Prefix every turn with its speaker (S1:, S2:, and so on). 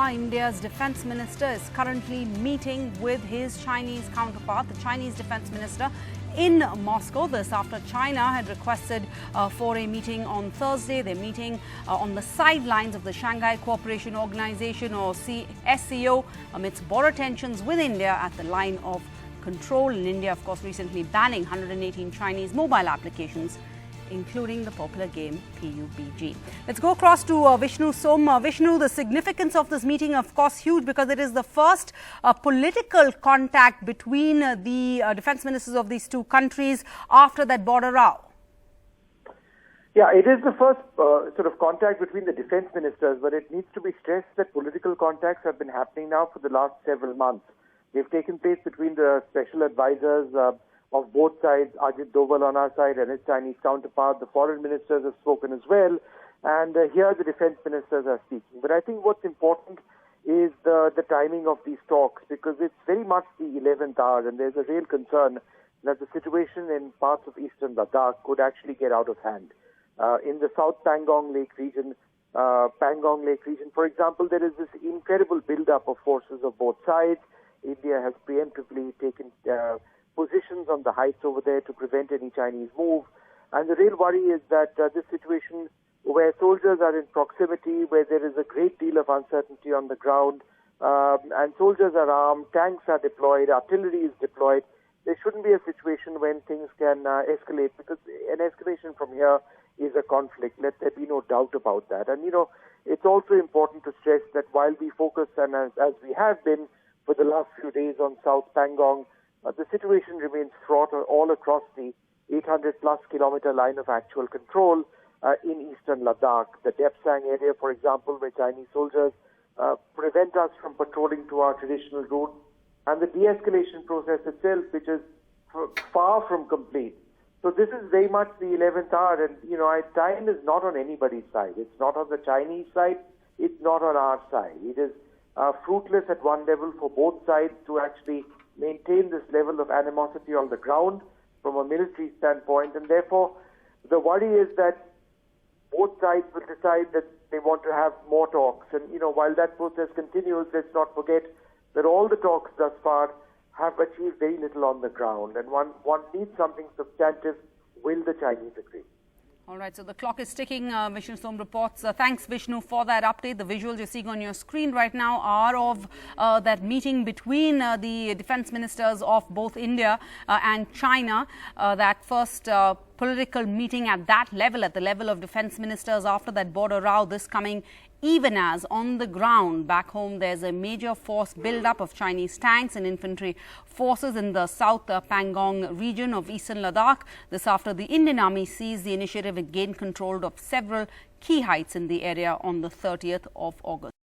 S1: India's Defence Minister is currently meeting with his Chinese counterpart, the Chinese Defence Minister, in Moscow. This after China had requested for a meeting on Thursday. They're meeting on the sidelines of the Shanghai Cooperation Organisation, or SCO, amidst border tensions with India at the line of control. In India, of course, recently banning 118 Chinese mobile applications, including the popular game PUBG. Let's go across to Vishnu Som. Vishnu, the significance of this meeting, of course, huge, because it is the first political contact between the defence ministers of these two countries after that border row.
S2: Yeah, it is the first sort of contact between the defence ministers, but it needs to be stressed that political contacts have been happening now for the last several months. They've taken place between the special advisors of both sides, Ajit Doval on our side and his Chinese counterpart. The foreign ministers have spoken as well, and here the defence ministers are speaking. But I think what's important is the timing of these talks, because it's very much the 11th hour, and there's a real concern that the situation in parts of eastern Ladakh could actually get out of hand. In the South Pangong Lake region, for example, there is this incredible build-up of forces of both sides. India has preemptively taken positions on the heights over there to prevent any Chinese move. And the real worry is that this situation where soldiers are in proximity, where there is a great deal of uncertainty on the ground, and soldiers are armed, tanks are deployed, artillery is deployed, there shouldn't be a situation when things can escalate, because an escalation from here is a conflict. Let there be no doubt about that. And, it's also important to stress that while we focus, and as we have been for the last few days, on South Pangong, the situation remains fraught all across the 800-plus kilometer line of actual control in eastern Ladakh. The Depsang area, for example, where Chinese soldiers prevent us from patrolling to our traditional route, and the de-escalation process itself, which is far from complete. So this is very much the 11th hour, and, time is not on anybody's side. It's not on the Chinese side. It's not on our side. It is fruitless at one level for both sides to actually maintain this level of animosity on the ground from a military standpoint, and therefore the worry is that both sides will decide that they want to have more talks. And while that process continues, let's not forget that all the talks thus far have achieved very little on the ground, and one needs something substantive. Will the Chinese agree?
S1: All right, so the clock is ticking. Vishnu Som reports. Thanks, Vishnu, for that update. The visuals you're seeing on your screen right now are of that meeting between the defence ministers of both India and China. That first political meeting at that level, at the level of defence ministers after that border row, this coming even as on the ground back home there's a major force build-up of Chinese tanks and infantry forces in the South Pangong region of eastern Ladakh. This after the Indian Army seized the initiative and gained control of several key heights in the area on the 30th of August.